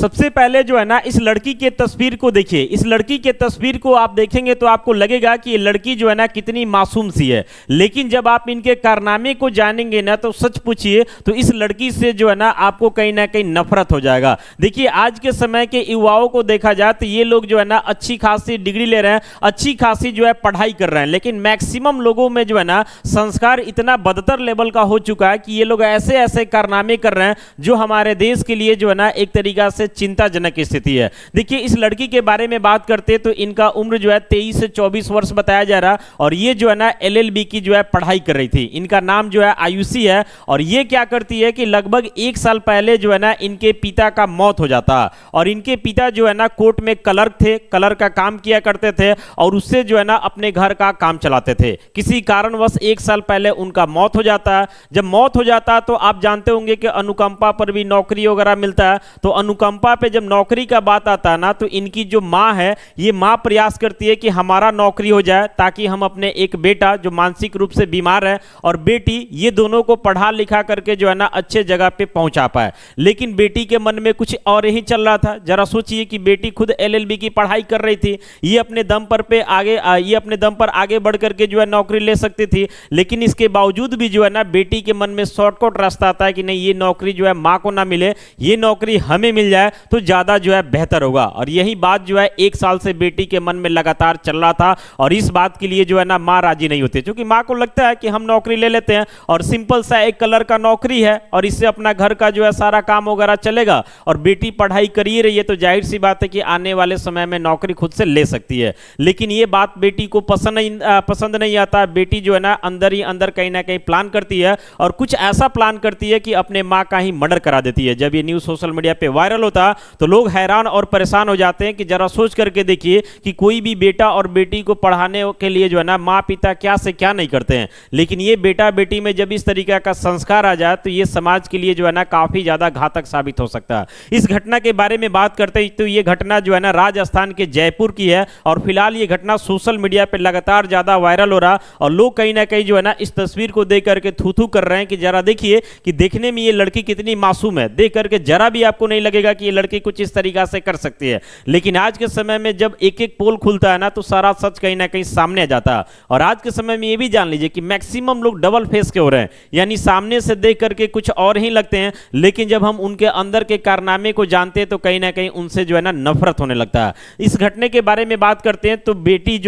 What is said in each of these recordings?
सबसे पहले जो है ना इस लड़की के तस्वीर को देखिए। इस लड़की के तस्वीर को आप देखेंगे तो आपको लगेगा कि ये लड़की जो है ना कितनी मासूम सी है, लेकिन जब आप इनके कारनामे को जानेंगे ना तो सच पूछिए तो इस लड़की से जो है ना आपको कहीं ना कहीं नफरत हो जाएगा। देखिए आज के समय के युवाओं को देखा जाए तो ये लोग जो है ना अच्छी खासी डिग्री ले रहे हैं, अच्छी खासी जो है पढ़ाई कर रहे हैं, लेकिन मैक्सिमम लोगों में जो है ना संस्कार इतना बदतर लेवल का हो चुका है कि ये लोग ऐसे ऐसे कारनामे कर रहे हैं जो हमारे देश के लिए जो है ना एक तरीका से चिंताजनक स्थिति है। देखिए इस लड़की के बारे में बात करते तो इनका उम्र जो है 23 से 24 वर्ष बताया जा रहा, और ये जो है ना LLB की जो है पढ़ाई कर रही थी। इनका नाम जो है आयुषी है, और ये क्या करती है कि लगभग 1 साल पहले जो है ना इनके पिता का मौत हो जाता, और इनके पिता जो है ना कोर्ट में क्लर्क थे, कलर का काम किया करते थे, और उससे जो है ना अपने घर का काम चलाते थे। किसी कारणवश 1 साल पहले उनका मौत हो जाता। जब मौत हो जाता तो आप जानते होंगे कि अनुकंपा पर भी नौकरी वगैरह मिलता है, तो अनुकंपा पे जब नौकरी का बात आता है ना तो इनकी जो माँ है, ये माँ प्रयास करती है कि हमारा नौकरी हो जाए ताकि हम अपने एक बेटा जो मानसिक रूप से बीमार है और बेटी, ये दोनों को पढ़ा लिखा करके जो है ना अच्छे जगह पे पहुंचा पाए। लेकिन बेटी के मन में कुछ और ही चल रहा था। जरा सोचिए कि बेटी खुद LLB की पढ़ाई कर रही थी, ये अपने दम पर आगे बढ़ करके जो है नौकरी ले सकती थी, लेकिन इसके बावजूद भी जो है ना बेटी के मन में शॉर्टकट रास्ता आता है कि नहीं, ये नौकरी जो है माँ को ना मिले, ये नौकरी हमें मिल जाए तो ज्यादा जो है बेहतर होगा। और यही बात जो है 1 साल से बेटी के मन में लगातार चल रहा था, और इस बात के लिए जो है ना माँ राजी नहीं होती, क्योंकि माँ को लगता है कि हम नौकरी ले लेते हैं और सिंपल सा एक कलर का नौकरी है और इससे अपना घर का जो है सारा काम वगैरह चलेगा, और बेटी पढ़ाई कर ही रही है तो जाहिर सी बात है कि आने वाले समय में नौकरी खुद से ले सकती है। लेकिन ये बात बेटी को पसंद नहीं आता। बेटी जो है ना अंदर ही अंदर कहीं ना कहीं प्लान करती है, और कुछ ऐसा प्लान करती है कि अपने माँ का ही मर्डर करा देती है। जब ये न्यूज़ सोशल मीडिया पे वायरल होता तो लोग हैरान और परेशान हो जाते हैं कि जरा सोच करके देखिए कि कोई भी बेटा और बेटी को पढ़ाने के लिए जो है ना माँ पिता क्या से क्या नहीं करते हैं, लेकिन ये बेटा बेटी में जब इस तरीके का संस्कार आ जाए तो ये समाज के लिए जो है ना काफी ज्यादा घातक साबित हो सकता है। इस घटना के बारे में बात करते हैं तो ये घटना जो है ना राजस्थान के जयपुर की है, और फिलहाल ये घटना सोशल मीडिया पे लगातार ज्यादा वायरल हो रहा, और लोग कहीं ना कहीं जो है ना इस तस्वीर को देख करके थू थू कर रहे हैं कि जरा देखिए कि देखने में ये लड़की कितनी मासूम है। देख करके जरा भी आपको नहीं लगेगा कि ये लड़की कुछ इस तरीका से कर सकती है, लेकिन आज के समय में जब एक एक पोल खुलता है ना तो सारा सच कहीं ना कहीं सामने आ जाता है। और आज के समय में ये भी जान लीजिए कि मैक्सिमम लोग डबल फेस के हो रहे हैं, यानी सामने से देख करके कुछ और ही लगते हैं, लेकिन जब हम उनके अंदर के कारनामे को जानते हैं तो कहीं ना कहीं उनसे जो है ना नफरत होने लगता है। इस घटने के बारे में बात करते हैं तो बेटी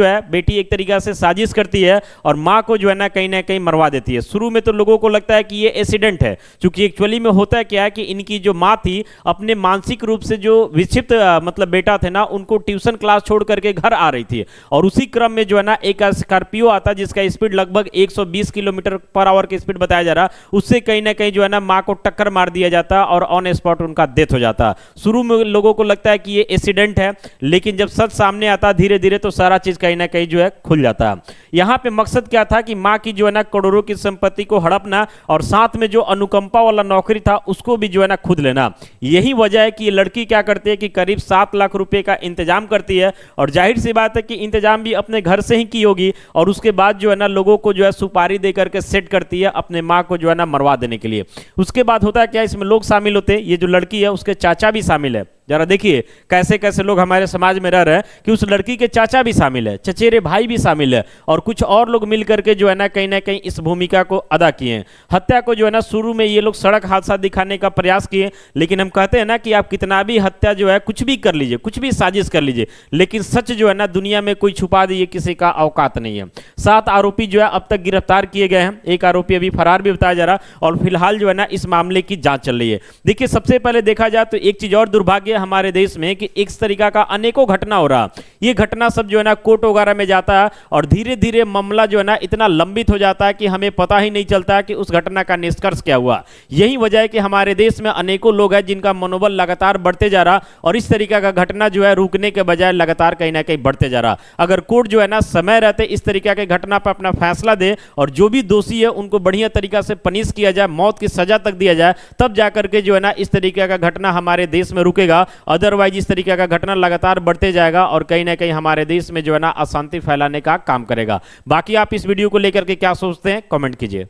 एक तरीका से साजिश करती है और माँ को जो है ना कहीं मरवा देती है। शुरू में तो लोगों को लगता है कि ये एक्सीडेंट है, क्योंकि एक्चुअली में होता है क्या है कि इनकी जो माँ थी अपने मानसिक रूप से जो विक्षिप्त मतलब बेटा थे ना, उनको ट्यूशन क्लास छोड़ करके घर आ रही थी, और उसी क्रम में जो है ना एक स्कॉर्पियो आता जिसका स्पीड लगभग 120 किलोमीटर पर आवर की स्पीड बताया जा रहा, उससे कहीं ना कहीं जो है ना माँ को टक्कर मार दिया जाता और ऑन स्पॉट उनका डेथ हो जाता। शुरू में लोगों को लगता है कि ये एक्सीडेंट है, लेकिन जब सच सामने आता धीरे धीरे तो सारा चीज कहीं ना कहीं जो है खुल जाता है। यहाँ पे मकसद क्या था कि माँ की जो है ना करोड़ों की संपत्ति को हड़पना, और साथ में जो अनुकंपा वाला नौकरी था उसको भी जो है ना खुद लेना। यही वजह है कि ये लड़की क्या करती है कि करीब 7 लाख रुपए का इंतजाम करती है, और जाहिर सी बात है कि इंतजाम भी अपने घर से ही की होगी, और उसके बाद जो है ना लोगों को जो है सुपारी दे करके सेट करती है अपने माँ को जो है ना मरवा देने के लिए। उसके बाद होता है क्या, इसमें लोग शामिल होते हैं, ये जो लड़की है उसके चाचा भी शामिल है। जरा देखिए कैसे कैसे लोग हमारे समाज में रह रहे हैं कि उस लड़की के चाचा भी शामिल है, चचेरे भाई भी शामिल है, और कुछ और लोग मिल करके जो है ना कहीं इस भूमिका को अदा किए हैं। हत्या को जो है ना शुरू में ये लोग सड़क हादसा दिखाने का प्रयास किए, लेकिन हम कहते हैं ना कि आप कितना भी हत्या जो है कुछ भी कर लीजिए, कुछ भी साजिश कर लीजिए, लेकिन सच जो है ना दुनिया में कोई छुपा दीजिए किसी का औकात नहीं है। 7 आरोपी जो है अब तक गिरफ्तार किए गए हैं, एक आरोपी अभी फरार भी बताया जा रहा, और फिलहाल जो है ना इस मामले की जांच चल रही है। देखिए सबसे पहले देखा जाए तो एक चीज और दुर्भाग्य हमारे देश में कि इस तरीका का अनेकों घटना हो रहा, ये घटना सब जो है ना कोर्ट वगैरह में जाता है, और धीरे धीरे मामला जो है ना इतना लंबित हो जाता है कि हमें पता ही नहीं चलता कि उस घटना का निष्कर्ष क्या हुआ। यही वजह है कि हमारे देश में अनेकों लोग हैं जिनका मनोबल लगातार बढ़ते जा रहा, और इस तरीका का घटना जो है रुकने के बजाय लगातार कहीं ना कहीं बढ़ते जा रहा। अगर कोर्ट जो है ना समय रहते इस तरीका के घटना पर अपना फैसला दे, और जो भी दोषी है उनको बढ़िया तरीका से पनिश किया जाए, मौत की सजा तक दिया जाए, तब जाकर के जो है ना इस तरीके का घटना हमारे देश में रुकेगा। अदरवाइज इस तरीके का घटना लगातार बढ़ते जाएगा और कहीं ना कहीं हमारे देश में जो है ना अशांति फैलाने का काम करेगा। बाकी आप इस वीडियो को लेकर के क्या सोचते हैं, कमेंट कीजिए।